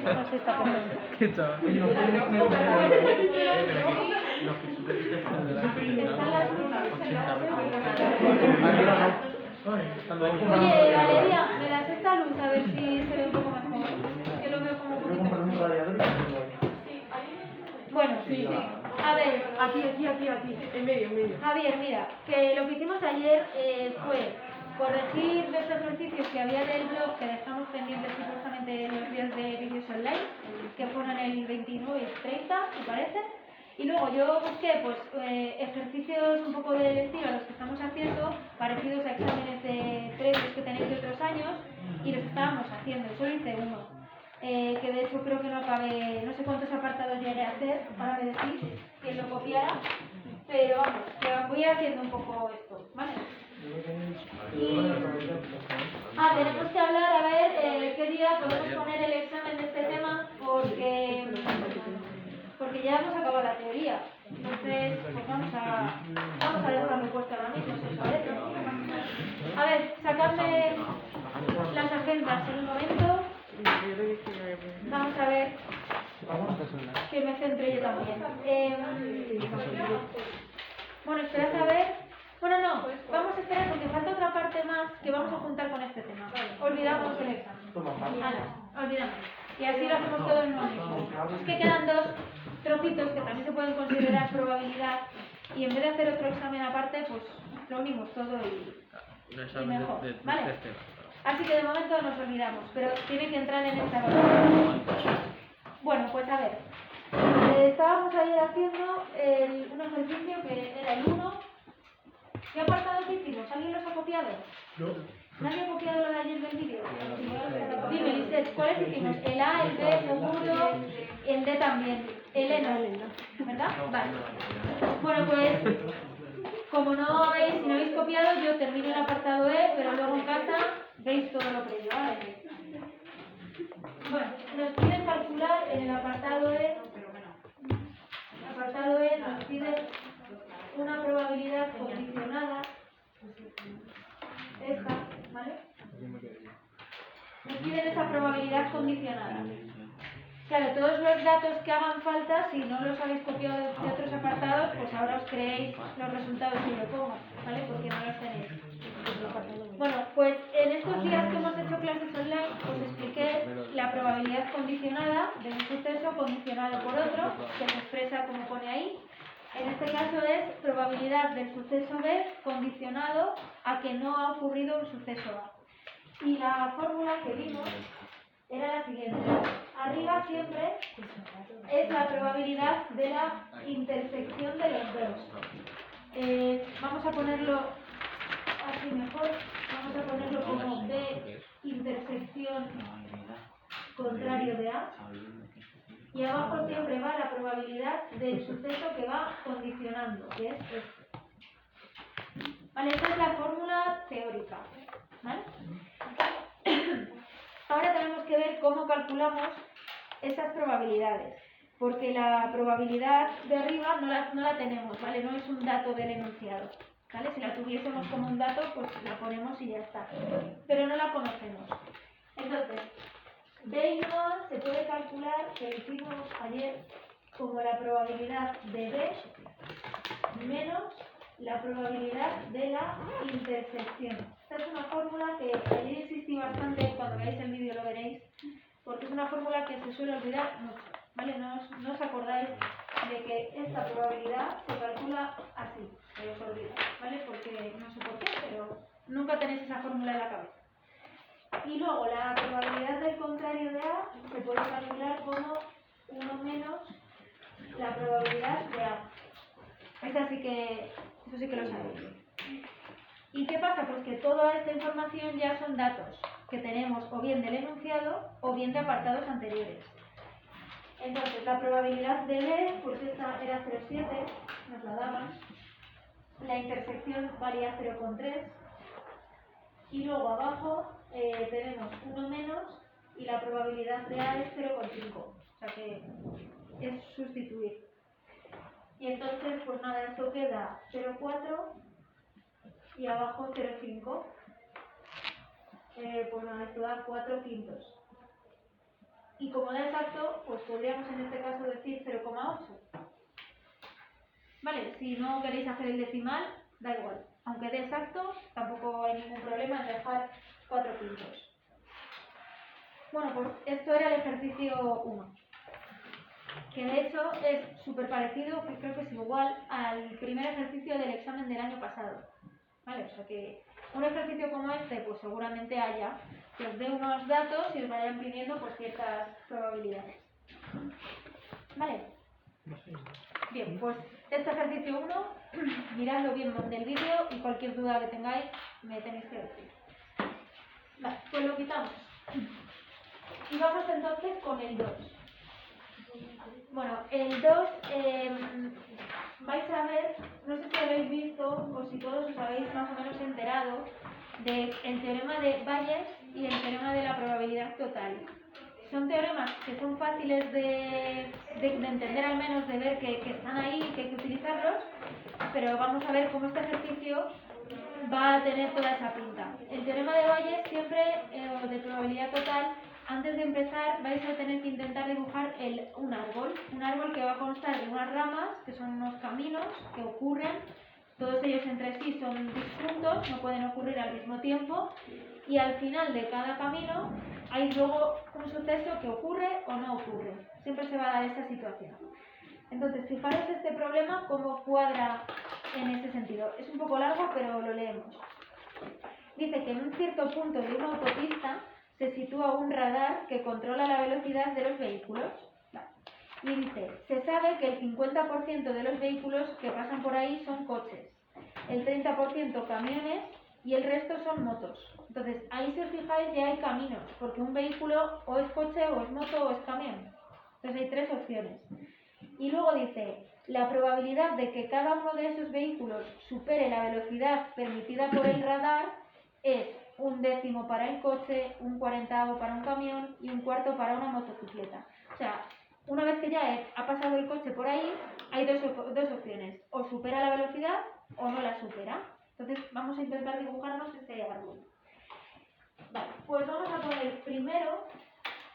No se está comiendo. Qué chaval. Están las lunas. 80 Oye, Valeria, ¿me das esta luz a ver si se ve un poco mejor? Que lo veo como un poquito. Bueno, sí. A ver, Aquí, en medio. Javier, mira, que lo que hicimos ayer fue corregir los ejercicios que había del blog que dejamos pendientes supuestamente los días de vídeos online, que fueron el 29 y 30, me parece. Y luego yo busqué pues ejercicios un poco del estilo a los que estamos haciendo, parecidos a exámenes de previos que tenéis de otros años, y los estábamos haciendo. Solo hice uno, que de hecho creo que no acabé, no sé cuántos apartados llegué a hacer, ahora me decís que lo copiara, pero vamos, que voy haciendo un poco esto, ¿vale? Y tenemos que hablar a ver qué día podemos poner el examen de este tema, porque ya hemos acabado la teoría. Entonces, pues vamos a dejarlo puesto ahora mismo, si os parece. A ver, sacadme las agendas en un momento. Vamos a ver que me centre yo también. Bueno, esperad a ver. Bueno, no, vamos a esperar porque falta otra parte más que vamos a juntar con este tema. Olvidamos el examen. Olvidamos. Y así lo hacemos todo en uno mismo. Es que quedan dos trocitos que también se pueden considerar probabilidad y en vez de hacer otro examen aparte, pues lo unimos todo y mejor. ¿Vale? Así que de momento nos olvidamos, pero tiene que entrar en esta evaluación. Bueno, pues a ver. Estábamos ayer haciendo un ejercicio que era el 1. ¿Qué apartados hicimos? ¿Alguien los ha copiado? No. ¿Nadie ha copiado lo de ayer del vídeo? Dime, Lisette, ¿cuáles hicimos? El A, el B, seguro, el D también. El E no, ¿verdad? Vale. Bueno, pues, como no habéis copiado, yo termino el apartado E, pero luego en casa veis todo lo previo, ¿vale? Bueno, nos piden calcular en el apartado E. El apartado E nos pide una probabilidad condicionada, esta, ¿vale? Nos piden esa probabilidad condicionada. Claro, todos los datos que hagan falta, si no los habéis copiado de otros apartados, pues ahora os creéis los resultados y lo pongo, ¿vale? Porque no los tenéis. Bueno, pues en estos días que hemos hecho clases online, os expliqué la probabilidad condicionada de un suceso condicionado por otro, que se expresa como pone ahí. En este caso es probabilidad del suceso B condicionado a que no ha ocurrido un suceso A. Y la fórmula que vimos era la siguiente. Arriba siempre es la probabilidad de la intersección de los dos. Vamos a ponerlo así mejor. Vamos a ponerlo como B intersección contrario de A. Y abajo siempre va la probabilidad del suceso que va condicionando, que es esto. Vale, esta es la fórmula teórica. ¿Vale? Ahora tenemos que ver cómo calculamos estas probabilidades, porque la probabilidad de arriba no la tenemos, ¿vale? No es un dato del enunciado, ¿vale? Si la tuviésemos como un dato, pues la ponemos y ya está, pero no la conocemos. Entonces, B1 se puede calcular, que hicimos ayer, como la probabilidad de B menos la probabilidad de la intersección. Esta es una fórmula que ayer insistí bastante, cuando veáis el vídeo lo veréis, porque es una fórmula que se suele olvidar mucho, ¿vale? No os acordáis de que esta probabilidad se calcula así, se os olvida, ¿vale? Porque no sé por qué, pero nunca tenéis esa fórmula en la cabeza. Y luego la probabilidad del contrario de A se puede calcular como 1 menos la probabilidad de A. Eso sí que lo sabéis. ¿Y qué pasa? Pues que toda esta información ya son datos que tenemos o bien del enunciado o bien de apartados anteriores. Entonces, la probabilidad de B, pues esta era 0,7, nos la daban. La intersección valía 0,3. Y luego abajo tenemos 1 menos y la probabilidad de A es 0,5. O sea que es sustituir. Y entonces, pues nada, esto queda 0,4 y abajo 0,5. Pues nada, esto da 4 quintos. y como da exacto, pues podríamos en este caso decir 0,8. Vale, si no queréis hacer el decimal, da igual. Aunque dé exacto, tampoco hay ningún problema en dejar 4 quintos. Bueno, pues esto era el ejercicio 1. Que de hecho es súper parecido, que creo que es igual al primer ejercicio del examen del año pasado. ¿Vale? O sea que un ejercicio como este, pues seguramente haya, que os dé unos datos y os vayan pidiendo pues ciertas probabilidades. ¿Vale? Bien, pues este ejercicio 1, miradlo bien del vídeo y cualquier duda que tengáis me tenéis que decir. Vale, pues lo quitamos. Y vamos entonces con el 2. Bueno, el 2, vais a ver, no sé si habéis visto o si todos os habéis más o menos enterado del teorema de Bayes y el teorema de la probabilidad total. Son teoremas que son fáciles de entender, al menos de ver que están ahí y que hay que utilizarlos, pero vamos a ver cómo este ejercicio va a tener toda esa pinta. El teorema de Bayes siempre, o de probabilidad total, antes de empezar vais a tener que intentar dibujar un árbol que va a constar de unas ramas, que son unos caminos que ocurren, todos ellos entre sí son disjuntos, no pueden ocurrir al mismo tiempo, y al final de cada camino hay luego un suceso que ocurre o no ocurre. Siempre se va a dar esa situación. Entonces, fijaros este problema cómo cuadra en ese sentido. Es un poco largo, pero lo leemos. Dice que en un cierto punto de una autopista se sitúa un radar que controla la velocidad de los vehículos. Y dice, se sabe que el 50% de los vehículos que pasan por ahí son coches, el 30% camiones y el resto son motos. Entonces, ahí si os fijáis ya hay caminos, porque un vehículo o es coche, o es moto, o es camión. Entonces hay 3 opciones. Y luego dice, la probabilidad de que cada uno de esos vehículos supere la velocidad permitida por el radar es 1/10 para el coche, 1/40 para un camión y 1/4 para una motocicleta. O sea, una vez que ya ha pasado el coche por ahí, hay dos opciones. O supera la velocidad o no la supera. Entonces vamos a intentar dibujarnos este árbol. Vale, pues vamos a poner primero,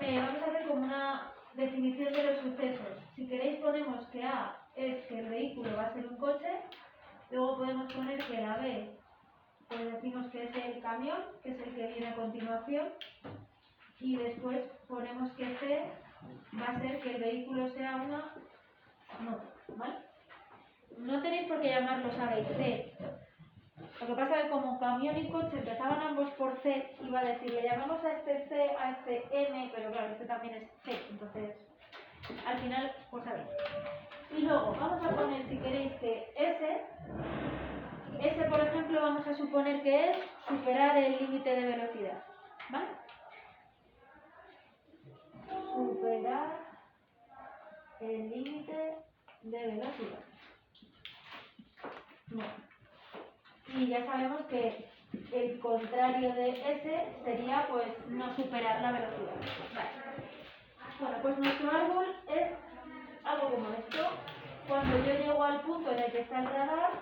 vamos a hacer como una definición de los sucesos. Si queréis ponemos que A es que el vehículo va a ser un coche, luego podemos poner que la B, pues decimos que es el camión, que es el que viene a continuación, y después ponemos que C va a ser que el vehículo sea una moto, ¿vale? No tenéis por qué llamarlos A, B y C. Lo que pasa es que como camión y coche empezaban ambos por C, iba a decir, le llamamos a este C, a este M, pero claro, este también es C, entonces al final, pues a ver. Y luego vamos a poner, si queréis, que S, por ejemplo, vamos a suponer que es superar el límite de velocidad, ¿vale? Superar el límite de velocidad. Bueno. Y ya sabemos que el contrario de S sería pues no superar la velocidad. Vale. Bueno, pues nuestro árbol es algo como esto. Cuando yo llego al punto en el que está el radar,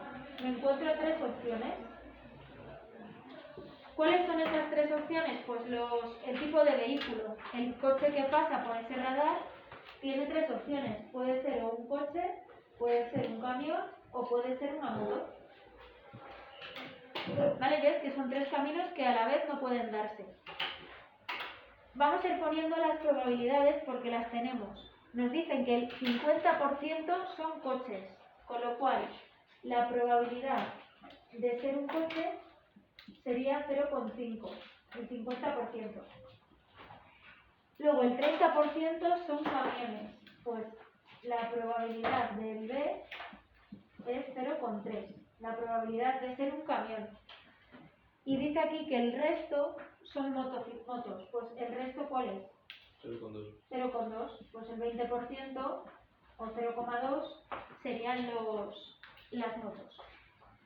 me encuentro 3 opciones. ¿Cuáles son esas 3 opciones? Pues el tipo de vehículo. El coche que pasa por ese radar tiene 3 opciones. Puede ser o un coche, puede ser un camión o puede ser una moto. ¿Vale? ¿Ves? Que son 3 caminos que a la vez no pueden darse. Vamos a ir poniendo las probabilidades porque las tenemos. Nos dicen que el 50% son coches, con lo cual la probabilidad de ser un coche sería 0,5, el 50%. Luego el 30% son camiones, pues la probabilidad del B es 0,3. La probabilidad de ser un camión. Y dice aquí que el resto son motos. Pues el resto, ¿cuál es? 0,2. 0,2. Pues el 20% o 0,2 serían las motos.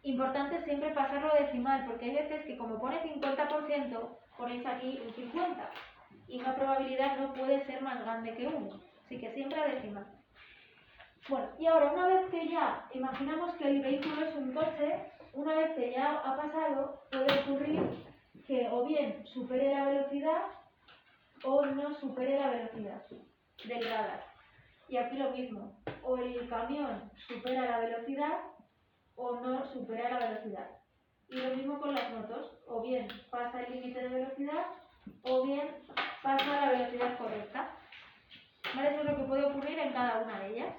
Importante siempre pasarlo a decimal, porque hay veces que como pone 50%, ponéis aquí un 50. Y una probabilidad no puede ser más grande que 1. Así que siempre a decimal. Bueno, y ahora una vez que ya imaginamos que el vehículo es un coche, una vez que ya ha pasado, puede ocurrir que o bien supere la velocidad o no supere la velocidad. del radar. Y aquí lo mismo, o el camión supera la velocidad o no supera la velocidad. Y lo mismo con las motos, o bien pasa el límite de velocidad o bien pasa la velocidad correcta. ¿Vale? Eso es lo que puede ocurrir en cada una de ellas.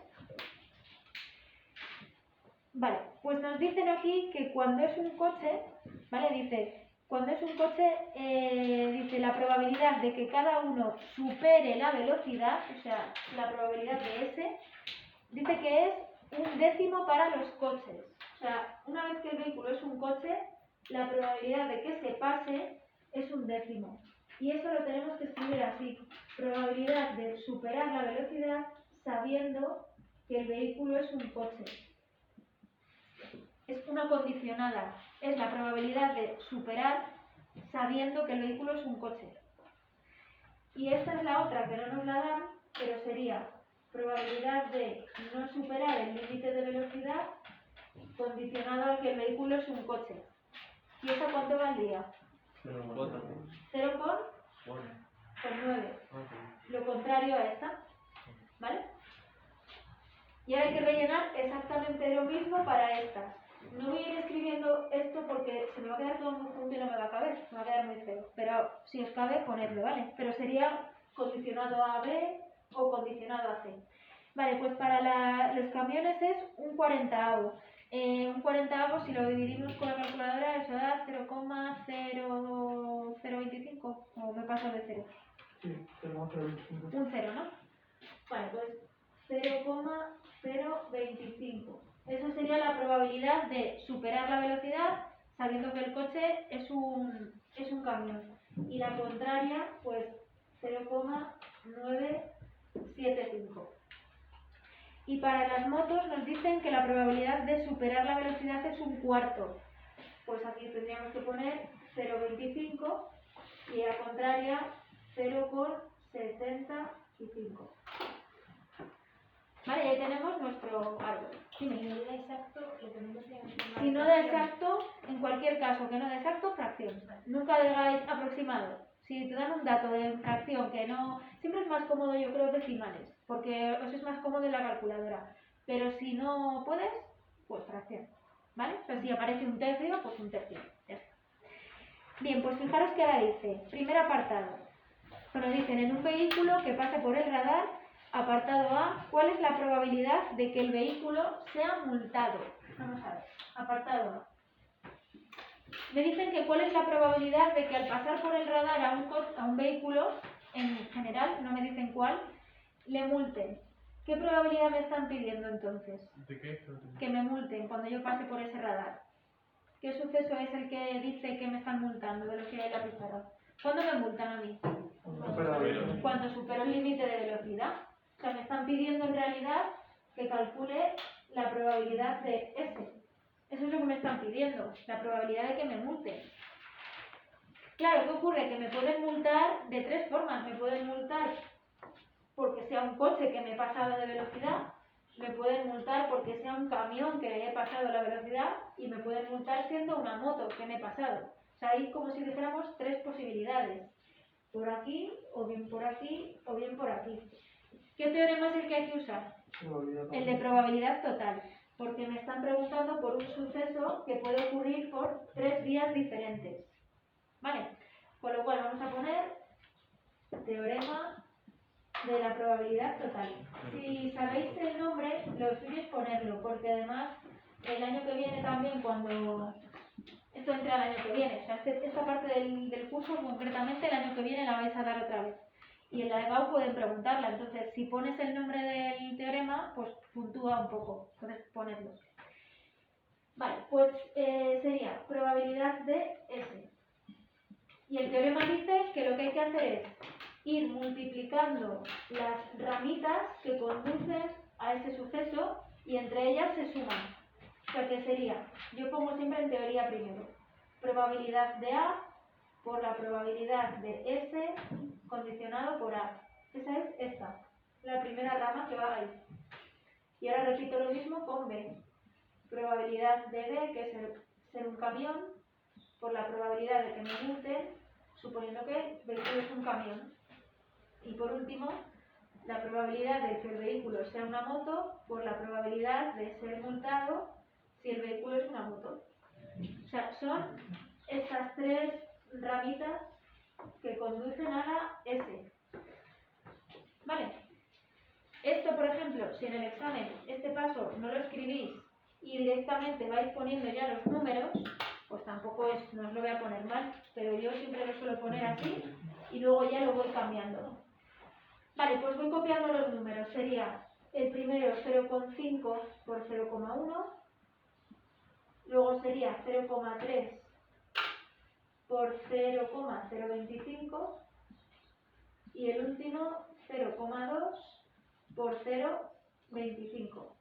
Vale, pues nos dicen aquí que cuando es un coche, ¿vale? Dice, cuando es un coche, dice la probabilidad de que cada uno supere la velocidad, o sea, la probabilidad de S, dice que es 1/10 para los coches. O sea, una vez que el vehículo es un coche, la probabilidad de que se pase es 1/10. Y eso lo tenemos que escribir así. Probabilidad de superar la velocidad sabiendo que el vehículo es un coche. Es una condicionada. Es la probabilidad de superar sabiendo que el vehículo es un coche. Y esta es la otra que no nos la dan, pero sería probabilidad de no superar el límite de velocidad condicionado a que el vehículo es un coche. ¿Y eso cuánto valdría? 0,9. Lo contrario a esta. ¿Vale? Y ahora hay que rellenar exactamente lo mismo para estas. No voy a ir escribiendo esto porque se me va a quedar todo muy junto y no me va a caber. Me va a quedar muy feo. Pero si os cabe, ponedlo, ¿vale? Pero sería condicionado a B o condicionado a C. Vale, pues para los camiones es un 40avo. Un 40avo, si lo dividimos con la calculadora, eso da 0,025. O me paso de 0. Sí, 0,025. Un 0, ¿no? Vale, pues 0,025. Eso sería la probabilidad de superar la velocidad sabiendo que el coche es un camión. Y la contraria, pues 0,975. Y para las motos nos dicen que la probabilidad de superar la velocidad es 1/4. Pues aquí tendríamos que poner 0,25 y a la contraria 0,75. Vale, y ahí tenemos nuestro árbol. Si no da exacto, lo tenemos que hacer. Si no da exacto, en cualquier caso que no da exacto, fracción. Nunca digáis aproximado. Si te dan un dato de fracción que no... Siempre es más cómodo, yo creo, decimales, porque os es más cómodo en la calculadora. Pero si no puedes, pues fracción. ¿Vale? O sea, si aparece un tercio, pues un tercio. Ya está. Bien, pues fijaros que ahora dice, primer apartado. Bueno, dicen, en un vehículo que pase por el radar, apartado A, ¿cuál es la probabilidad de que el vehículo sea multado? Vamos a ver, apartado A. Me dicen que cuál es la probabilidad de que al pasar por el radar a un vehículo, en general, no me dicen cuál, le multen. ¿Qué probabilidad me están pidiendo entonces? ¿De qué? Que me multen cuando yo pase por ese radar. ¿Qué suceso es el que dice que me están multando de lo que hay en la pizarra? ¿Cuándo me multan a mí? Cuando supero el límite de velocidad. O sea, me están pidiendo en realidad que calcule la probabilidad de S. Eso es lo que me están pidiendo, la probabilidad de que me multen. Claro, ¿qué ocurre? Que me pueden multar de 3 formas. Me pueden multar porque sea un coche que me he pasado de velocidad, me pueden multar porque sea un camión que he pasado la velocidad y me pueden multar siendo una moto que me he pasado. O sea, hay como si dijéramos 3 posibilidades. Por aquí, o bien por aquí, o bien por aquí. ¿Qué teorema es el que hay que usar? El de probabilidad total, porque me están preguntando por un suceso que puede ocurrir por 3 vías diferentes. ¿Vale? Con lo cual vamos a poner teorema de la probabilidad total. Si sabéis el nombre, lo suyo es ponerlo, porque además el año que viene también, cuando esto entra el año que viene, o sea, esta parte del curso concretamente el año que viene la vais a dar otra vez. Y en la de GAU pueden preguntarla, entonces si pones el nombre del teorema, pues puntúa un poco, puedes ponerlo. Vale, pues sería probabilidad de S. Y el teorema dice que lo que hay que hacer es ir multiplicando las ramitas que conducen a ese suceso y entre ellas se suman. O sea que sería, yo pongo siempre en teoría primero, probabilidad de A por la probabilidad de S condicionado por A. Esa es esta, la primera rama que va ahí. Y ahora repito lo mismo con B. Probabilidad de B, que es ser un camión, por la probabilidad de que me multen, suponiendo que el vehículo es un camión. Y por último, la probabilidad de que el vehículo sea una moto por la probabilidad de ser multado si el vehículo es una moto. O sea, son estas tres ramitas que conducen a la S. ¿Vale? Esto, por ejemplo, si en el examen este paso no lo escribís y directamente vais poniendo ya los números, pues tampoco no os lo voy a poner mal, pero yo siempre lo suelo poner así y luego ya lo voy cambiando. Vale, pues voy copiando los números. Sería el primero 0,5 por 0,1, luego sería 0,3 por 0,025 y el último 0,2 por 0,25.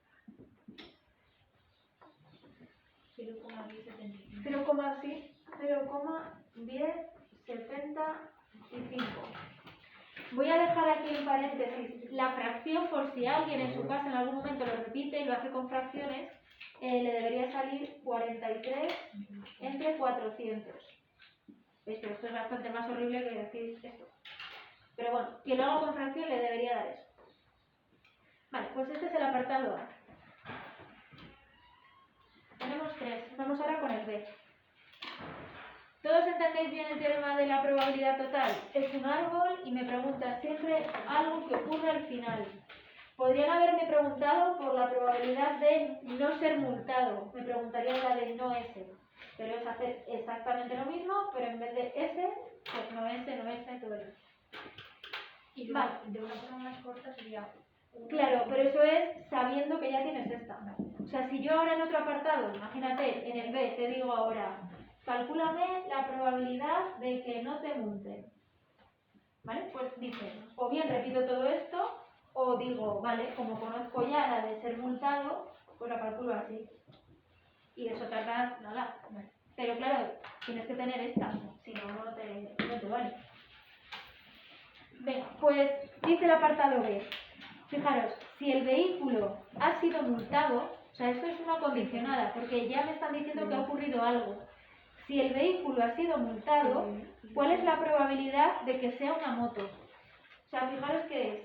0,1075. Voy a dejar aquí en paréntesis la fracción por si alguien en su casa en algún momento lo repite y lo hace con fracciones, le debería salir 43 entre 400. ¿Veis? Pero esto es bastante más horrible que decir esto. Pero bueno, quien lo haga con fracción le debería dar eso. Vale, pues este es el apartado A. Tenemos 3. Vamos ahora con el B. ¿Todos entendéis bien el teorema de la probabilidad total? Es un árbol y me pregunta siempre algo que ocurre al final. Podrían haberme preguntado por la probabilidad de no ser multado. Me preguntarían la de no S. Pero es hacer exactamente lo mismo, pero en vez de S, pues no S, todo eso. Y de, vale. De una forma más corta sería... Claro, pero eso es sabiendo que ya tienes esta. O sea, si yo ahora en otro apartado, imagínate, en el B, te digo ahora, calcúlame la probabilidad de que no te multen. ¿Vale? Pues dices, o bien repito todo esto, o digo, vale, como conozco ya la de ser multado, pues la calculo así. Y eso tarda nada. Pero claro, tienes que tener esta, si no, no te vale. Venga, pues dice el apartado B. Fijaros, si el vehículo ha sido multado, o sea, esto es una condicionada, porque ya me están diciendo que ha ocurrido algo. Si el vehículo ha sido multado, ¿cuál es la probabilidad de que sea una moto? O sea, fijaros que es,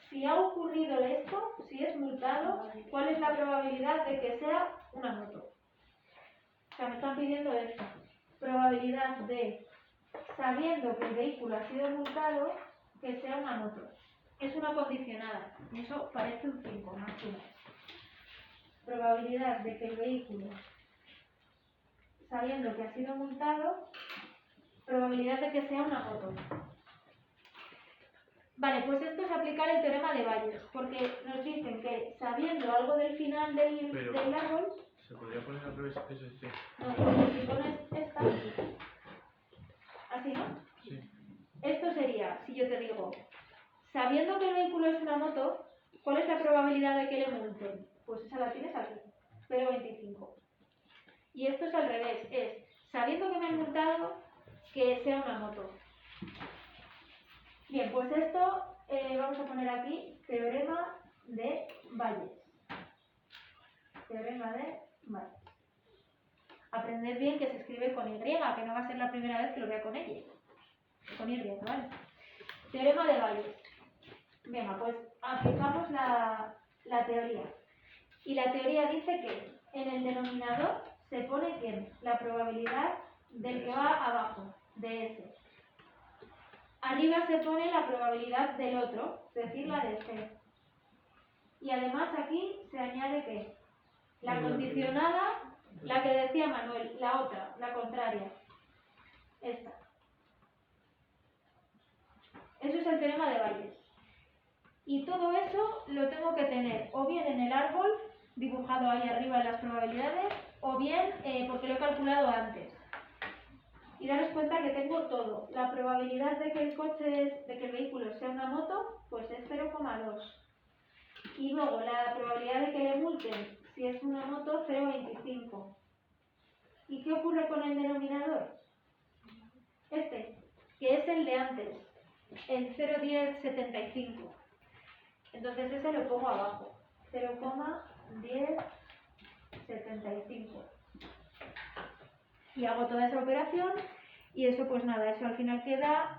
si ha ocurrido esto, si es multado, ¿cuál es la probabilidad de que sea una moto? O sea, me están pidiendo esto. Probabilidad de, sabiendo que el vehículo ha sido multado, que sea una moto. Es una condicionada. Y eso parece un 5, más o menos. Probabilidad de que el vehículo, sabiendo que ha sido multado, probabilidad de que sea una moto. Vale, pues esto es aplicar el teorema de Bayes, porque nos dicen que sabiendo algo del final del árbol... ¿Se podría poner al revés eso sí? No, porque si pones esta... Así, ¿no? Sí. Esto sería, si yo te digo, sabiendo que el vehículo es una moto, ¿cuál es la probabilidad de que le multen? Pues esa la tienes aquí, 0,25. Y esto es al revés, es sabiendo que me han multado, que sea una moto. Bien, pues esto vamos a poner aquí teorema de Bayes. Teorema de Bayes. Aprended bien que se escribe con Y, que no va a ser la primera vez que lo vea con ella. Con Y, ¿vale? Teorema de Bayes. Venga, pues aplicamos la teoría. Y la teoría dice que en el denominador se pone ¿quién? La probabilidad del que va abajo, de S. Arriba se pone la probabilidad del otro, es decir, la de C. Y además aquí se añade ¿qué? La condicionada, la que decía Manuel, la otra, la contraria. Esta. Eso es el teorema de Bayes. Y todo eso lo tengo que tener o bien en el árbol, dibujado ahí arriba en las probabilidades, o bien porque lo he calculado antes. Y daros cuenta que tengo todo. La probabilidad de que el vehículo sea una moto, pues es 0,2. Y luego la probabilidad de que le multen, si es una moto, 0,25. ¿Y qué ocurre con el denominador? Este, que es el de antes, el 0,1075. Entonces ese lo pongo abajo, 0,1075. Y hago toda esa operación y eso pues nada, eso al final queda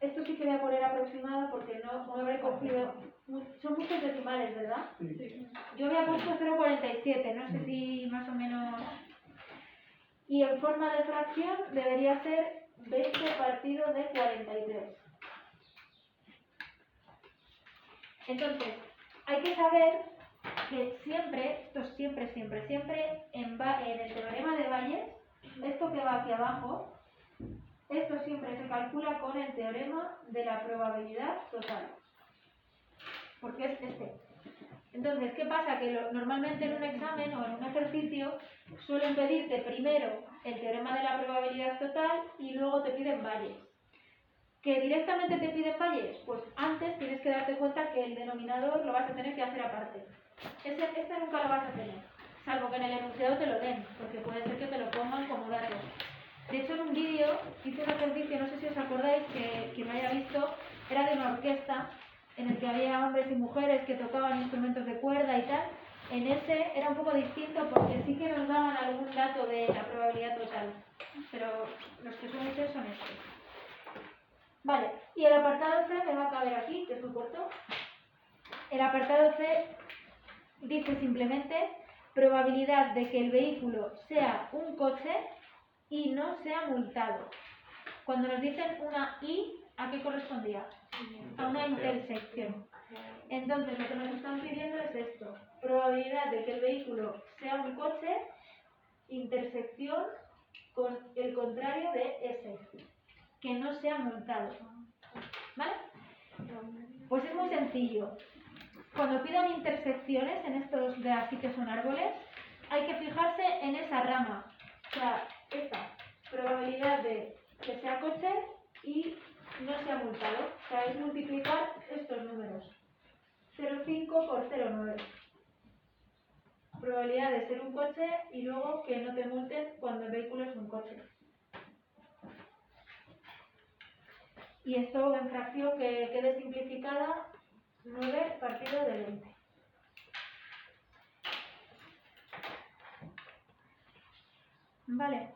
Esto sí que voy a poner aproximado porque no habré cogido... Son muchos decimales, ¿verdad? Sí. Yo había puesto 0,47, no sé si más o menos... Y en forma de fracción debería ser 20 partido de 43. Entonces, hay que saber que siempre, esto es siempre en el teorema de Bayes, esto que va aquí abajo, esto siempre se calcula con el teorema de la probabilidad total. Porque es este. Entonces, ¿qué pasa? Que normalmente en un examen o en un ejercicio suelen pedirte primero el teorema de la probabilidad total y luego te piden Bayes. ¿Que directamente te piden Bayes? Pues antes tienes que darte cuenta que el denominador lo vas a tener que hacer aparte. Este nunca lo vas a tener, salvo que en el enunciado te lo den, porque puede ser que te lo pongan como datos. De hecho, en un vídeo hice un ejercicio, no sé si os acordáis, que quien lo haya visto, era de una orquesta en el que había hombres y mujeres que tocaban instrumentos de cuerda y tal. En ese era un poco distinto porque sí que nos daban algún dato de la probabilidad total, pero los que son estos son estos. Vale, y el apartado C me va a caber aquí, que es muy corto. El apartado C dice simplemente probabilidad de que el vehículo sea un coche y no sea multado. Cuando nos dicen una I, ¿a qué correspondía? A una intersección. Entonces lo que nos están pidiendo es esto: probabilidad de que el vehículo sea un coche, intersección con el contrario de ese, que no sea multado. ¿Vale? Pues es muy sencillo. Cuando pidan intersecciones en estos de así que son árboles, hay que fijarse en esa rama. O sea, esta probabilidad de que sea coche y no sea multado. O sea, es multiplicar estos números. 0,5 por 0,9. Probabilidad de ser un coche y luego que no te multen cuando el vehículo es un coche. Y esto en fracción que quede simplificada, 9 partido de 20. Vale.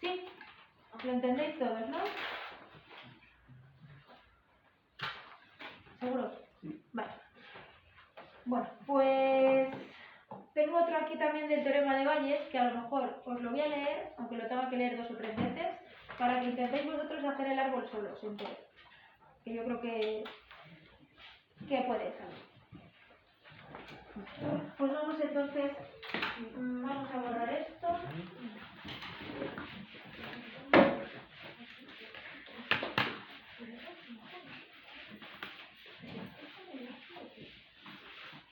¿Sí? ¿Lo entendéis todos, no? ¿Seguro? Sí. Vale. Bueno, pues tengo otro aquí también del teorema de Bayes, que a lo mejor os lo voy a leer, aunque lo tenga que leer 2 o 3 veces, para que intentéis vosotros hacer el árbol solos, entero. Que yo creo que puede salir. Pues vamos entonces, vamos a borrar esto.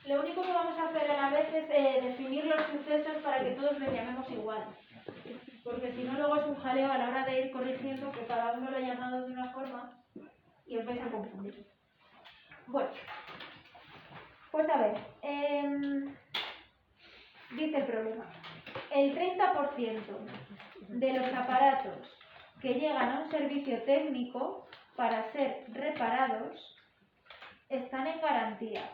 Lo único que vamos a hacer a la vez es definir los sucesos para que todos los llamemos igual. Porque si no, luego es un jaleo a la hora de ir corrigiendo que cada uno lo ha llamado de una forma y os vais a confundir. Bueno, pues a ver, dice el problema. El 30% de los aparatos que llegan a un servicio técnico para ser reparados están en garantía.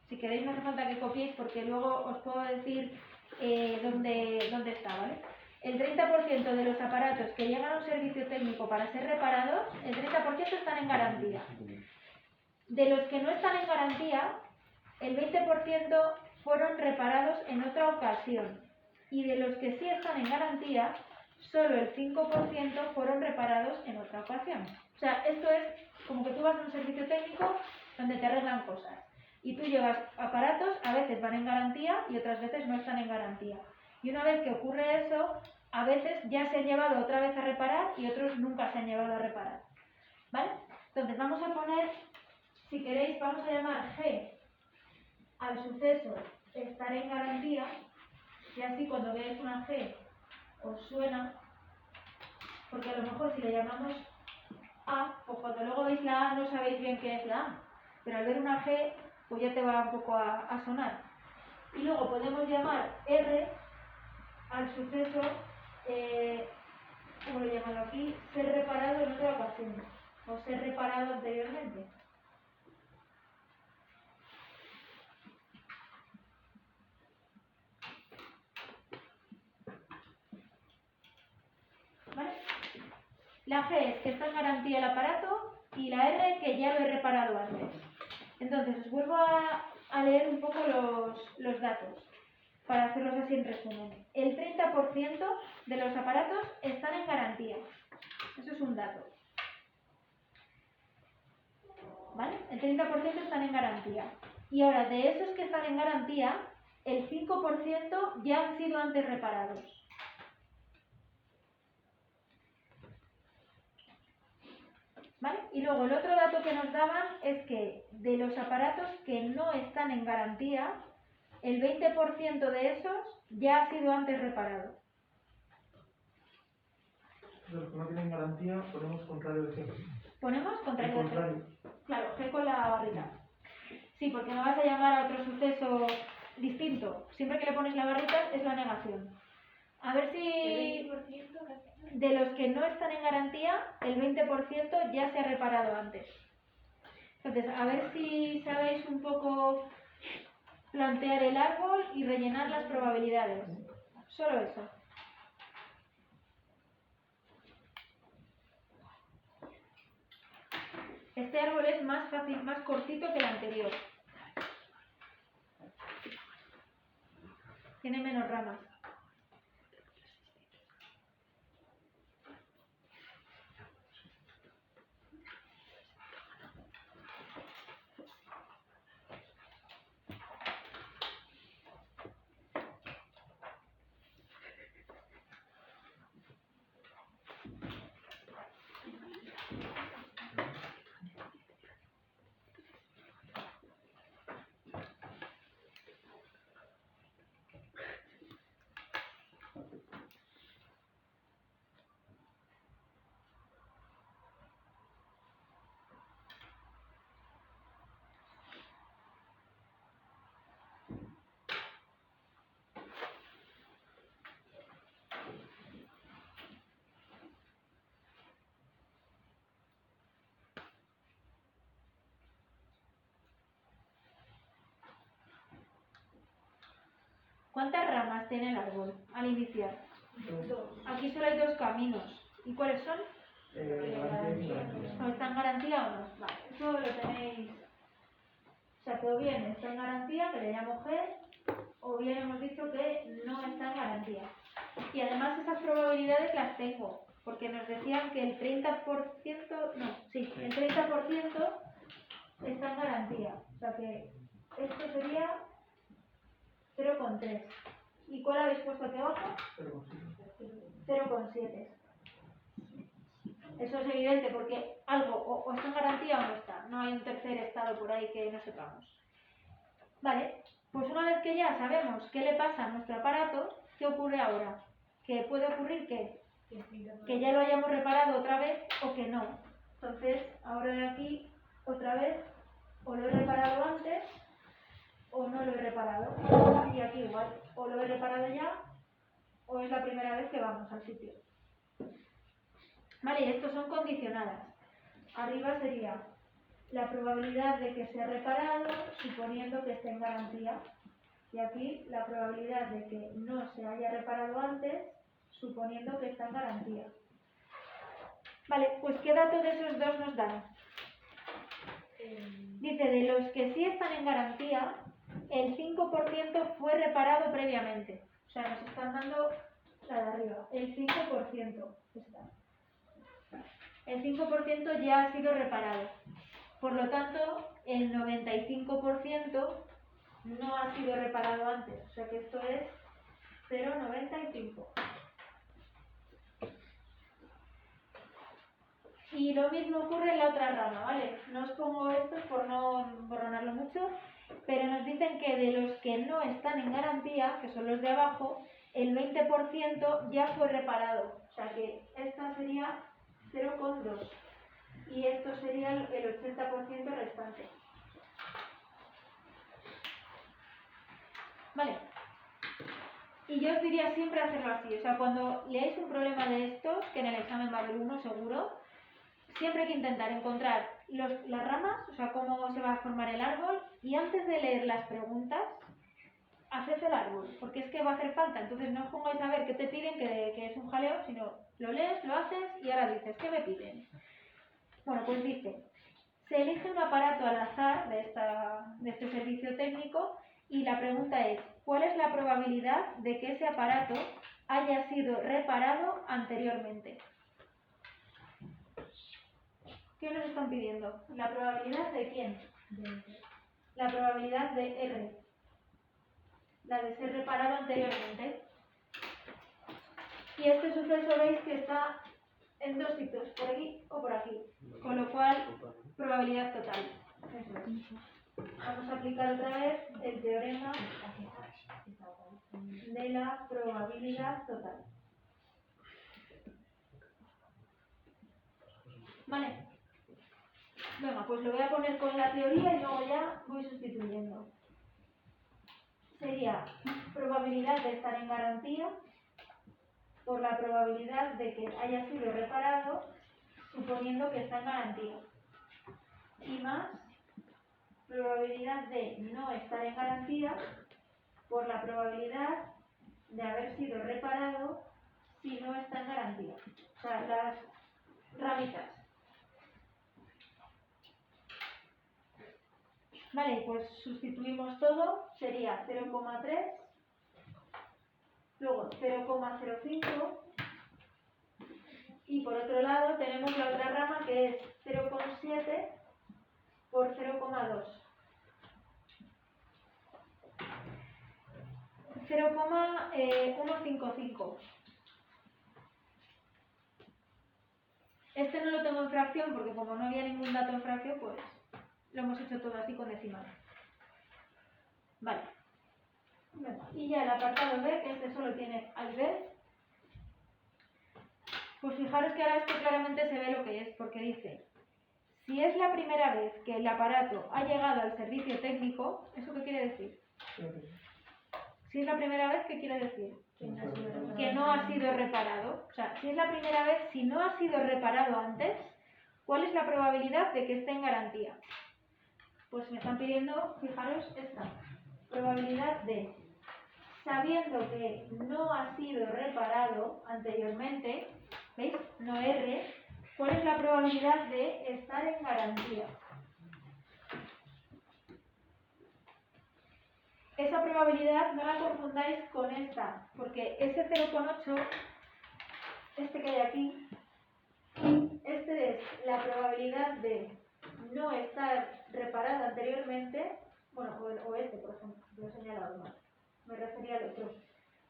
Si queréis no hace falta que copiéis porque luego os puedo decir dónde está, ¿vale? El 30% de los aparatos que llegan a un servicio técnico para ser reparados, el 30% están en garantía. De los que no están en garantía, el 20% fueron reparados en otra ocasión. Y de los que sí están en garantía, solo el 5% fueron reparados en otra ocasión. O sea, esto es como que tú vas a un servicio técnico donde te arreglan cosas. Y tú llevas aparatos, a veces van en garantía y otras veces no están en garantía. Y una vez que ocurre eso, a veces ya se han llevado otra vez a reparar y otros nunca se han llevado a reparar. ¿Vale? Entonces vamos a poner, si queréis, vamos a llamar G al suceso estar en garantía, y así cuando veáis una G os suena, porque a lo mejor si le llamamos A, pues cuando luego veis la A no sabéis bien qué es la A, pero al ver una G pues ya te va un poco a sonar. Y luego podemos llamar R al suceso, ¿cómo lo llaman aquí? Ser reparado en otra ocasión, o ser reparado anteriormente. ¿Vale? La G es que está en garantía el aparato y la R que ya lo he reparado antes. Entonces, os vuelvo a leer un poco los datos para hacerlos así en resumen. El 30% de los aparatos están en garantía. Eso es un dato. ¿Vale? El 30% están en garantía. Y ahora, de esos que están en garantía, el 5% ya han sido antes reparados. ¿Vale? Y luego el otro dato que nos daban es que de los aparatos que no están en garantía, el 20% de esos ya ha sido antes reparado. De los que no tienen garantía, ponemos contrario de G. ¿Ponemos El contrario de G? contrario. Claro, G con la barrita. Sí, porque no vas a llamar a otro suceso distinto. Siempre que le pones la barrita es la negación. A ver si de los que no están en garantía, el 20% ya se ha reparado antes. Entonces, a ver si sabéis un poco plantear el árbol y rellenar las probabilidades. Solo eso. Este árbol es más fácil, más cortito que el anterior. Tiene menos ramas. ¿Cuántas ramas tiene el árbol al iniciar? Aquí solo hay 2 caminos. ¿Y cuáles son? ¿O está en garantía o no? Vale, eso lo tenéis. O sea, que o bien está en garantía, que le llamo G, o bien hemos dicho que no está en garantía. Y además esas probabilidades las tengo, porque nos decían que el 30%, no, sí, el 30% está en garantía. O sea que esto sería 0,3. ¿Y cuál habéis puesto aquí abajo? 0,7. Eso es evidente porque algo o está en garantía o no está. No hay un tercer estado por ahí que no sepamos. Vale, pues una vez que ya sabemos qué le pasa a nuestro aparato, ¿qué ocurre ahora? Que puede ocurrir que ya lo hayamos reparado otra vez o que no. Entonces, ahora de aquí, otra vez, o lo he reparado antes o no lo he reparado. Y aquí igual, o lo he reparado ya o es la primera vez que vamos al sitio. Vale, y estos son condicionadas. Arriba sería la probabilidad de que sea reparado suponiendo que esté en garantía. Y aquí la probabilidad de que no se haya reparado antes suponiendo que está en garantía. Vale, pues ¿qué dato de esos dos nos dan? Dice, de los que sí están en garantía, el 5% fue reparado previamente. O sea, nos están dando la de arriba. El 5% está. El 5% ya ha sido reparado. Por lo tanto, el 95% no ha sido reparado antes. O sea que esto es 0,95. Y lo mismo ocurre en la otra rama, ¿vale? No os pongo esto por no borronarlo mucho, pero nos dicen que de los que no están en garantía, que son los de abajo, el 20% ya fue reparado. O sea que esta sería 0,2 y esto sería el 80% restante. Vale. Y yo os diría siempre hacerlo así. O sea, cuando leáis un problema de estos, que en el examen va a haber uno seguro, siempre hay que intentar encontrar las ramas, o sea, cómo se va a formar el árbol, y antes de leer las preguntas, haced el árbol, porque es que va a hacer falta. Entonces no os pongáis a ver qué te piden, que es un jaleo, sino Lo lees, lo haces y ahora dices, ¿qué me piden? Bueno, pues dice, se elige un aparato al azar de este servicio técnico y la pregunta es, ¿cuál es la probabilidad de que ese aparato haya sido reparado anteriormente? ¿Qué nos están pidiendo? ¿La probabilidad de quién? La probabilidad de R. La de ser reparado anteriormente. Y este suceso veis que está en dos sitios, por aquí o por aquí. Con lo cual, probabilidad total. Eso es. Vamos a aplicar otra vez el teorema de la probabilidad total. ¿Vale? Venga, pues lo voy a poner con la teoría y luego ya voy sustituyendo. Sería probabilidad de estar en garantía por la probabilidad de que haya sido reparado suponiendo que está en garantía. Y más probabilidad de no estar en garantía por la probabilidad de haber sido reparado si no está en garantía. O sea, las ramitas. Vale, pues sustituimos todo, sería 0,3, luego 0,05 y por otro lado tenemos la otra rama que es 0,7 por 0,2. 0,155. Este no lo tengo en fracción porque como no había ningún dato en fracción, pues lo hemos hecho todo así con decimal. Vale. Y ya el apartado B, que este solo tiene A y B. Pues fijaros que ahora esto claramente se ve lo que es, porque dice, si es la primera vez que el aparato ha llegado al servicio técnico, ¿eso qué quiere decir? Si es la primera vez, ¿qué quiere decir? Que no ha sido reparado. O sea, si es la primera vez, si no ha sido reparado antes, ¿cuál es la probabilidad de que esté en garantía? Pues me están pidiendo, fijaros, esta probabilidad de, sabiendo que no ha sido reparado anteriormente, ¿veis? No R, ¿cuál es la probabilidad de estar en garantía? Esa probabilidad no la confundáis con esta, porque ese 0,8, este que hay aquí, este es la probabilidad de no estar reparado anteriormente, bueno, o este, por ejemplo, lo he señalado mal, me refería al otro,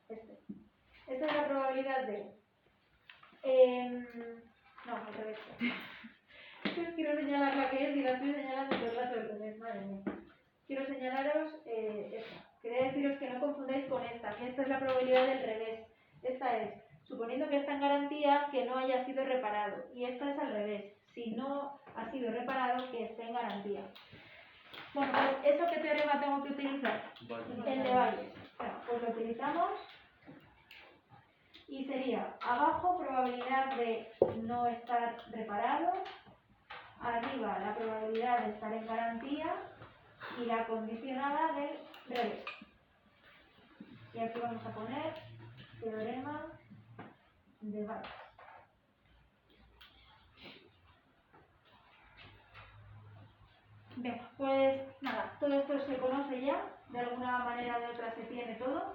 este. Esta es la probabilidad de... no, al revés. Pues quiero señalar la que es y la estoy señalando todo el rato del revés, madre mía. Quiero señalaros esta. Quería deciros que no confundáis con esta, que esta es la probabilidad del revés. Esta es, suponiendo que está en garantía, que no haya sido reparado. Y esta es al revés, si no ha sido reparado, que esté en garantía. Bueno, pues ¿eso qué teorema tengo que utilizar? El de Bayes. Bueno, pues lo utilizamos y sería abajo probabilidad de no estar reparado, arriba la probabilidad de estar en garantía y la condicionada del revés. Y aquí vamos a poner teorema de Bayes. Bien, pues nada, todo esto se conoce ya, de alguna manera o de otra se tiene todo.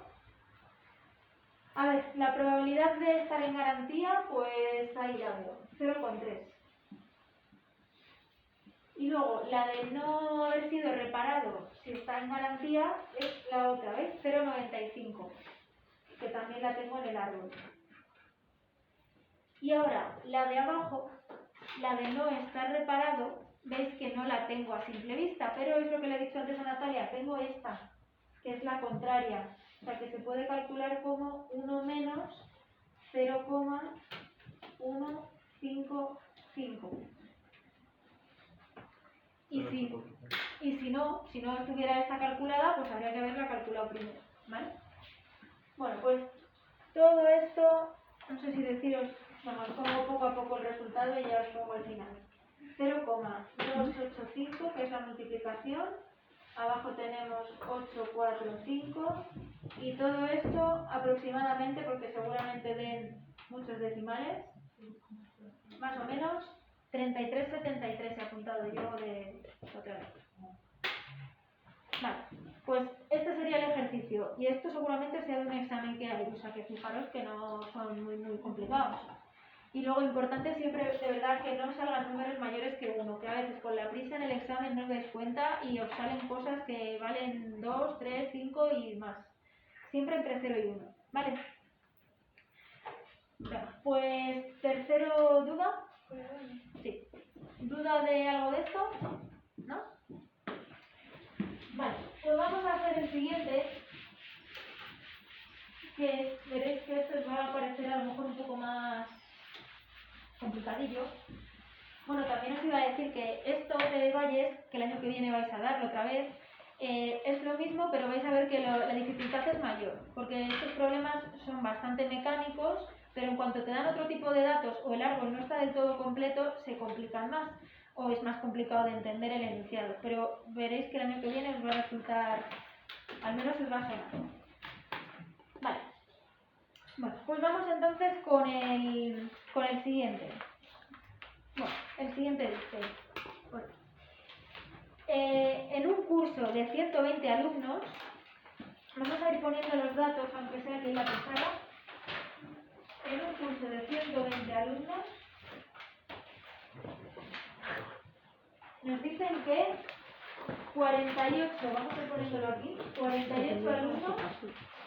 A ver, la probabilidad de estar en garantía, pues ahí la veo, 0,3. Y luego, la de no haber sido reparado si está en garantía, es la otra, ¿veis? 0,95, que también la tengo en el árbol. Y ahora, la de abajo, la de no estar reparado, veis que no la tengo a simple vista, pero es lo que le he dicho antes a Natalia, tengo esta, que es la contraria. O sea, que se puede calcular como 1 menos 0,155. Y si no estuviera esta calculada, pues habría que haberla calculado primero, ¿vale? Bueno, pues todo esto, no sé si deciros, bueno, os pongo poco a poco el resultado y ya os pongo al final. 0,285, que es la multiplicación. Abajo tenemos 845 y todo esto aproximadamente, porque seguramente den muchos decimales, más o menos 33,73 he apuntado yo de otra vez. Vale, pues este sería el ejercicio y esto seguramente sea de un examen que hay, o sea que fijaros que no son muy complicados. Y luego importante siempre de verdad que no salgan números mayores que 1, que a veces con la prisa en el examen no os dais cuenta y os salen cosas que valen 2, 3, 5 y más. Siempre entre 0 y 1, ¿vale? Venga, pues tercero, ¿duda? Sí. ¿Duda de algo de esto? ¿No? Vale, pues vamos a hacer el siguiente, que veréis que esto os va a parecer a lo mejor un poco más complicadillo. Bueno, también os iba a decir que esto de Valles, que el año que viene vais a darlo otra vez, es lo mismo, pero vais a ver que la dificultad es mayor, porque estos problemas son bastante mecánicos, pero en cuanto te dan otro tipo de datos o el árbol no está del todo completo, se complican más, o es más complicado de entender el enunciado, pero veréis que el año que viene os va a resultar, al menos os va a sonar. Vale. Bueno, pues vamos entonces con el siguiente. Bueno, el siguiente dice, bueno, en un curso de 120 alumnos, vamos a ir poniendo los datos, aunque sea aquí en la pizarra. En un curso de 120 alumnos, nos dicen que 48, vamos a ir poniéndolo aquí, 48 alumnos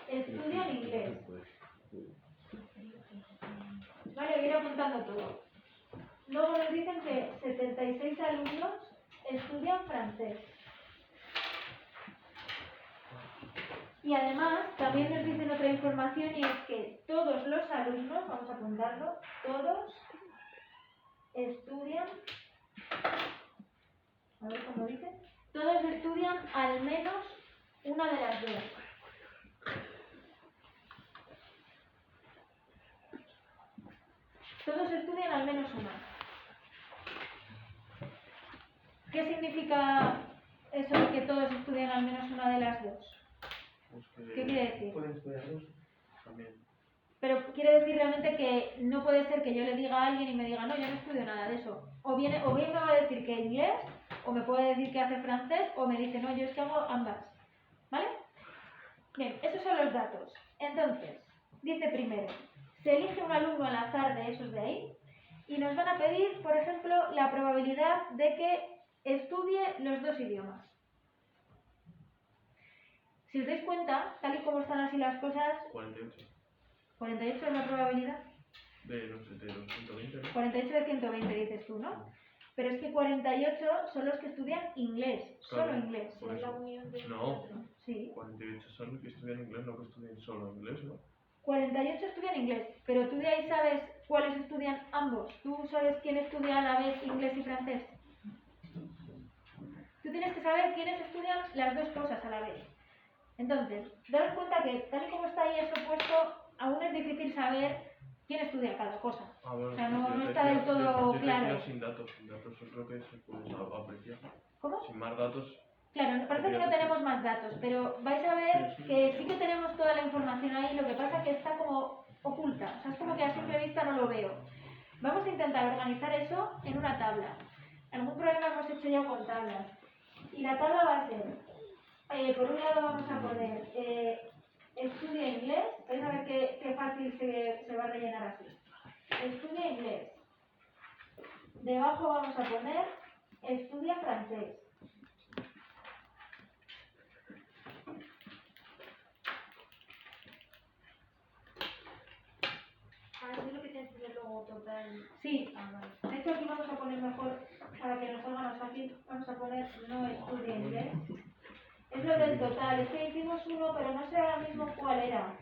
estudian inglés. Vale, voy a ir apuntando todo. Luego nos dicen que 76 alumnos estudian francés. Y además, también nos dicen otra información y es que todos los alumnos, vamos a apuntarlo, todos estudian, a ver cómo dice, todos estudian al menos una de las dos. Todos estudian al menos una. ¿Qué significa eso de que todos estudian al menos una de las dos? Pues ¿Qué quiere decir? Pueden estudiar dos. También. Pero quiere decir realmente que no puede ser que yo le diga a alguien y me diga, no, yo no estudio nada de eso. O bien me va a decir que inglés, o me puede decir que hace francés, o me dice, no, yo es que hago ambas. ¿Vale? Bien, esos son los datos. Entonces, dice primero, se elige un alumno al azar de esos de ahí, y nos van a pedir, por ejemplo, la probabilidad de que estudie los dos idiomas. Si os dais cuenta, tal y como están así las cosas, 48. 48 es la probabilidad. De los 120, ¿no? 48 de 120 dices tú, ¿no? Pero es que 48 son los que estudian inglés, Claro, solo inglés. por Es la eso. unión de No. Sí. 48 son los que estudian inglés, no que estudien solo inglés, ¿no? 48 estudian inglés, pero tú de ahí sabes cuáles estudian ambos. ¿Tú sabes quién estudia a la vez inglés y francés? Tú tienes que saber quiénes estudian las dos cosas a la vez. Entonces, daros cuenta que tal y como está ahí eso puesto, aún es difícil saber quién estudia cada cosa. Ah, bueno, O sea, no yo está del decía- todo yo claro. decía sin datos yo creo que se puede apreciar. ¿Cómo? Sin más datos, Claro, parece que no tenemos más datos, pero vais a ver que sí que tenemos toda la información ahí, lo que pasa es que está como oculta, o sea, es como que a simple vista no lo veo. Vamos a intentar organizar eso en una tabla. Algún problema hemos hecho ya con tablas. Y la tabla va a ser, por un lado vamos a poner estudia inglés, vais a ver qué fácil se va a rellenar así. Estudia inglés. Debajo vamos a poner estudia francés. Ah, eso es lo que tienes que hacer luego total. Sí, Ah, vale. de hecho aquí vamos a poner mejor, para que nos salga más fácil, vamos a poner no estudia inglés. Es lo del total, es que hicimos uno, pero no sé ahora mismo cuál era.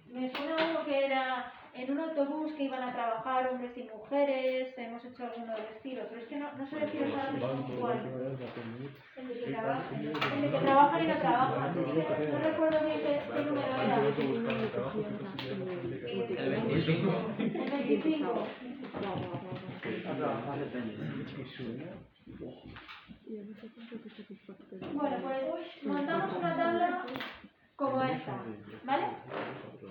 Me suena uno que era en un autobús que iban a trabajar hombres y mujeres, hemos hecho alguno del estilo, pero es que no sé deciros ahora mismo cuál. El de que trabaja. El de que trabajan y no trabajan, es que no recuerdo bien qué número era. El 25. Bueno, pues montamos una tabla como esta, ¿vale?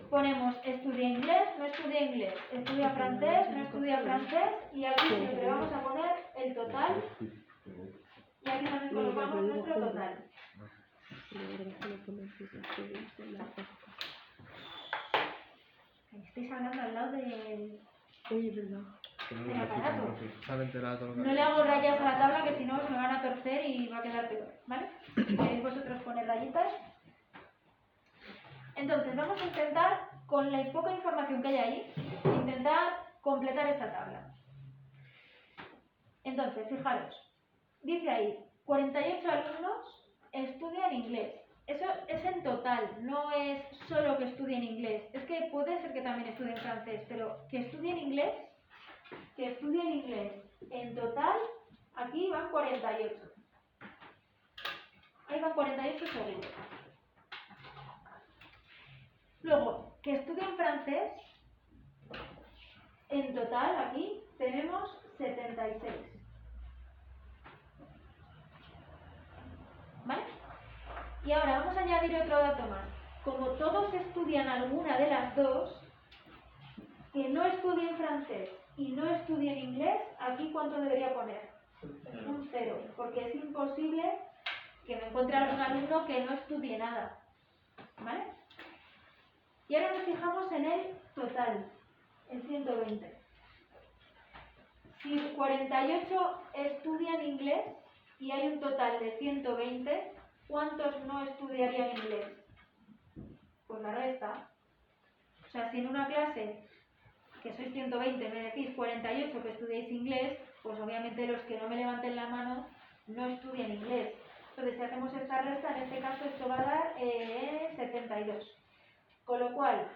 Ponemos estudia inglés, no estudia inglés, francés, no estudia francés, y aquí siempre vamos a poner el total, y aquí también colocamos nuestro total. Estáis hablando al lado del aparato. Se han enterado. No le hago rayas a la tabla, que si no me van a torcer y va a quedar peor, ¿vale? ¿Queréis vosotros poner rayitas? Entonces vamos a intentar, con la poca información que hay ahí, intentar completar esta tabla. Entonces, fijaros, dice ahí, 48 alumnos estudian inglés. Eso es en total, no es solo que estudien inglés. Es que puede ser que también estudien francés, pero que estudien inglés, en total, aquí van 48. Ahí van 48 seguros. Luego, que estudien francés, en total, aquí, tenemos 76. ¿Vale? Y ahora vamos a añadir otro dato más. Como todos estudian alguna de las dos, que no estudien francés y no estudien inglés, aquí ¿cuánto debería poner? Un 0, porque es imposible que me encuentre algún alumno que no estudie nada. ¿Vale? Y ahora nos fijamos en el total, el 120. Si 48 estudian inglés y hay un total de 120, ¿cuántos no estudiarían inglés? Pues la resta. O sea, si en una clase, que sois 120, me decís 48 que estudiáis inglés, pues obviamente los que no me levanten la mano no estudian inglés. Entonces, si hacemos esta resta, en este caso esto va a dar 72. Con lo cual,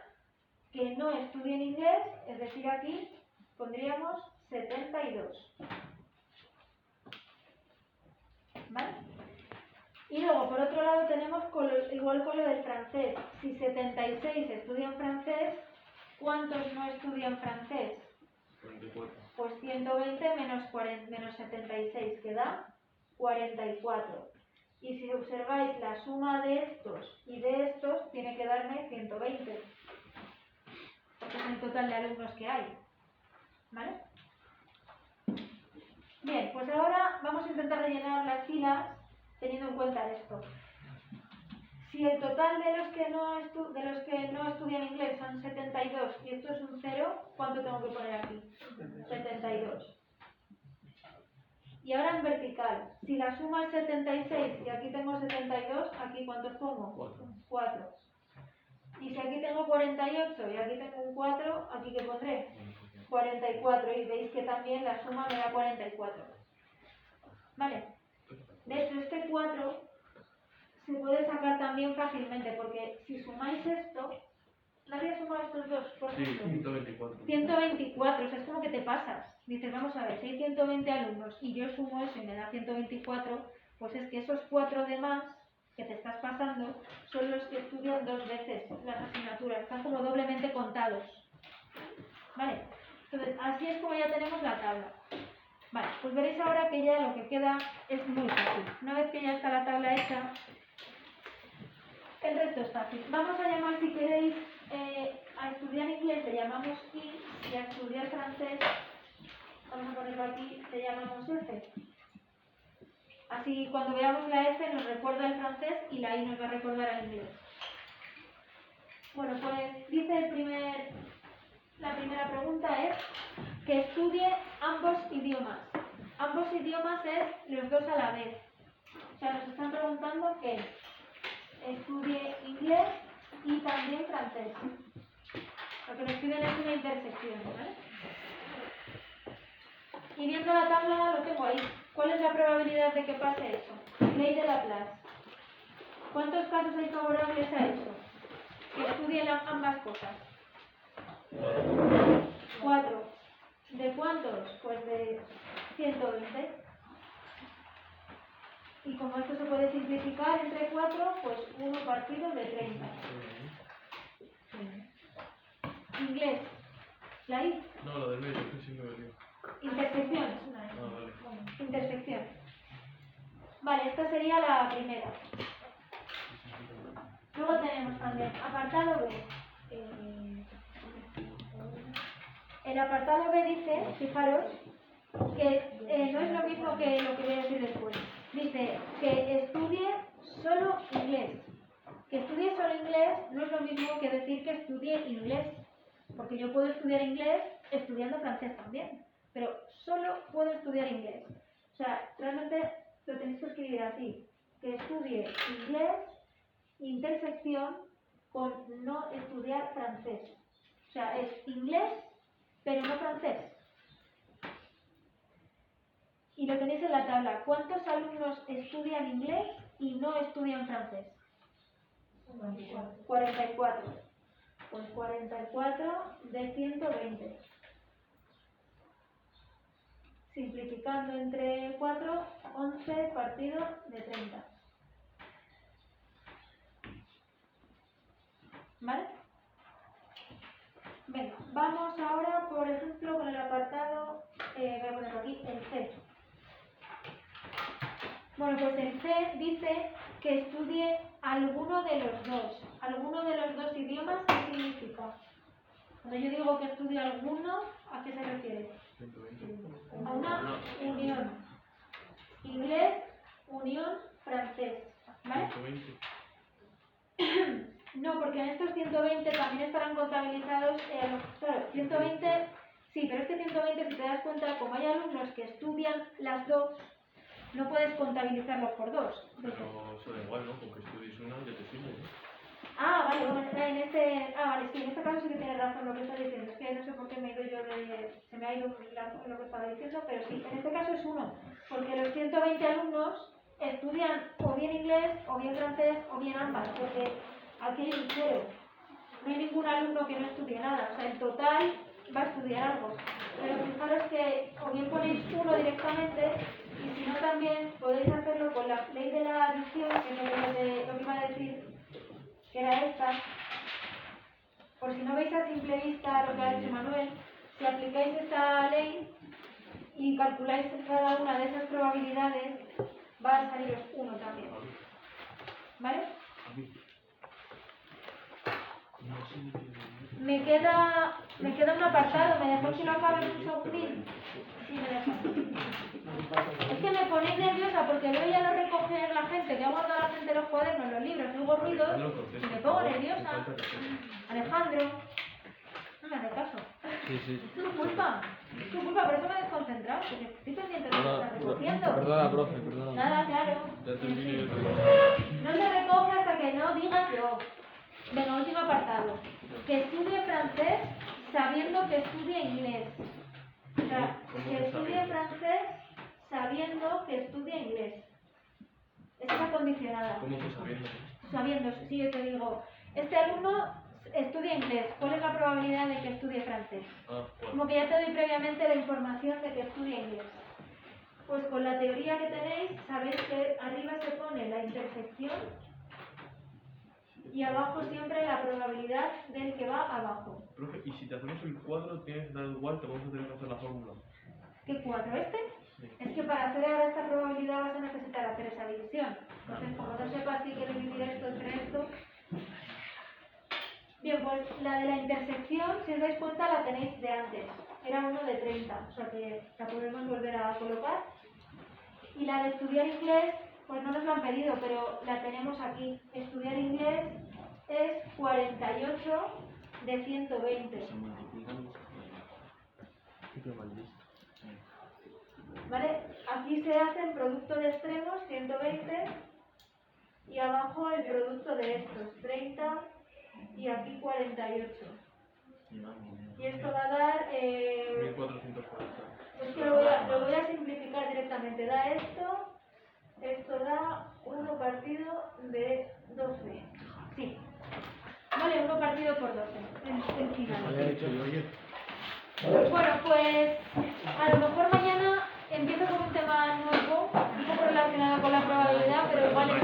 que no estudien inglés, es decir, aquí pondríamos 72. ¿Vale? Y luego, por otro lado, tenemos igual con lo del francés. Si 76 estudian francés, ¿cuántos no estudian francés? 44. Pues 120 menos 76, que da 44. Y si observáis la suma de estos y de estos, tiene que darme 120. Porque es el total de alumnos que hay. ¿Vale? Bien, pues ahora vamos a intentar rellenar las filas teniendo en cuenta esto. Si el total de los que no estudian inglés son 72 y esto es un 0, ¿cuánto tengo que poner aquí? 72. Y ahora en vertical, si la suma es 76 y aquí tengo 72, ¿aquí cuántos pongo? 4. Y si aquí tengo 48 y aquí tengo un 4, ¿aquí qué pondré? 44. Y veis que también la suma me da 44. ¿Vale? De hecho, este 4 se puede sacar también fácilmente, porque si sumáis esto, ¿nadie ha sumado estos dos? Por Sí, ejemplo? 124. 124, o sea, es como que te pasas. Dices, vamos a ver, si hay 120 alumnos y yo sumo eso y me da 124, pues es que esos 4 demás que te estás pasando son los que estudian 2 veces las asignaturas, están como doblemente contados. ¿Vale? Entonces, así es como ya tenemos la tabla. Vale, pues veréis ahora que ya lo que queda es muy fácil. Una vez que ya está la tabla hecha, el resto es fácil. Vamos a llamar, si queréis, a estudiar inglés le llamamos I, y a estudiar francés, vamos a ponerlo aquí, le llamamos F. Así cuando veamos la F nos recuerda el francés y la I nos va a recordar el inglés. Bueno, pues dice la primera pregunta es que estudie ambos idiomas. Ambos idiomas es los dos a la vez. O sea, nos están preguntando que estudie inglés y también francés. Lo que nos piden es una intersección, ¿vale? Y viendo la tabla lo tengo ahí. ¿Cuál es la probabilidad de que pase eso? Ley de Laplace. ¿Cuántos casos hay favorables a eso? Que estudien ambas cosas. 4. ¿De cuántos? Pues de 120. Y como esto se puede simplificar entre 4, pues 1 partido de 30. Inglés. ¿La I? No, la del medio, que sí me venía. Intersección. Ah, vale. Intersección. Vale, esta sería la primera. Luego tenemos también apartado B. el apartado B dice, fijaros, que no es lo mismo que lo que voy a decir después. Dice que estudie solo inglés. Que estudie solo inglés no es lo mismo que decir que estudie inglés. Porque yo puedo estudiar inglés estudiando francés también. Pero solo puedo estudiar inglés. O sea, realmente lo tenéis que escribir así. Que estudie inglés, intersección con no estudiar francés. O sea, es inglés, pero no francés. Y lo tenéis en la tabla. ¿Cuántos alumnos estudian inglés y no estudian francés? 44. Pues 44 de 120. Simplificando entre 4, 11 partido de 30. ¿Vale? Venga, vamos ahora, por ejemplo, con el apartado, voy a ponerlo aquí, el C. Bueno, pues el C dice que estudie alguno de los dos. ¿Alguno de los dos idiomas qué significa? Cuando yo digo que estudie alguno, ¿a qué se refiere? 120. A una unión. Inglés, unión, francés. ¿Vale? 120. No, porque en estos 120 también estarán contabilizados, claro, 120, sí, pero este 120, si te das cuenta, como hay alumnos que estudian las dos, no puedes contabilizarlos por dos. Pero eso da igual, ¿no? Con que estudies una ya te sirve, ¿no? Ah, vale, bueno, vale, sí, en este caso sí que tienes razón lo que estás diciendo. Es que no sé por qué me he ido yo se me ha ido lo que estaba diciendo, pero sí, en este caso es uno. Porque los 120 alumnos estudian o bien inglés, o bien francés, o bien ambas. Porque aquí hay un cero. No hay ningún alumno que no estudie nada. O sea, en total va a estudiar algo. Pero fijaros que o bien ponéis uno directamente, y si no también podéis hacerlo con la ley de la adición, que es lo que iba a decir, que era esta. Por si no veis a simple vista lo que ha hecho Manuel, si aplicáis esta ley y calculáis cada una de esas probabilidades, va a saliros uno también. ¿Vale? Me queda un apartado, ¿me dejáis que lo acabe en un segundín? Sí, me dejáis. Es que me ponéis nerviosa porque veo ya lo recoger la gente, que ha guardado la gente los cuadernos, los libros, oigo ruidos y me pongo nerviosa. Alejandro, no me hace caso. Sí. Es tu culpa, por eso me he desconcentrado, porque estoy pendiente de lo que estás recogiendo. Perdona, profe, perdona. Nada, claro. Ya terminé yo. No se recoge hasta que no diga yo. Venga, último apartado. Que estudie francés sabiendo que estudie inglés. O sea, que estudie francés sabiendo que estudie inglés. Está condicionada. ¿Cómo que sabiendo? Sabiendo, sí, yo te digo. Este alumno estudia inglés. ¿Cuál es la probabilidad de que estudie francés? Ah, Como bueno. que ya te doy previamente la información de que estudie inglés. Pues con la teoría que tenéis, sabéis que arriba se pone la intersección y abajo siempre la probabilidad del que va abajo. Profe, y si te hacemos el cuadro, tienes que dar igual, te vamos a tener que hacer la fórmula. ¿Qué 4 este? Sí. Es que para hacer ahora esta probabilidad vas a necesitar hacer esa división. Entonces, como no sepas si quieres dividir esto entre esto. Bien, pues la de la intersección, si os dais cuenta, la tenéis de antes. Era 1 de 30, o sea que la podemos volver a colocar. Y la de estudiar inglés, pues no nos lo han pedido, pero la tenemos aquí. Estudiar inglés es 48 de 120. ¿Vale? Aquí se hace el producto de extremos, 120, y abajo el producto de estos, 30, y aquí 48. Y esto va a dar... 1440. Es que lo voy a simplificar directamente. Da esto da 1 partido de 12. Sí. Vale, 1 partido por 12. El final. Bueno, pues a lo mejor mañana empiezo con un tema nuevo, un poco relacionado con la probabilidad, pero igual es...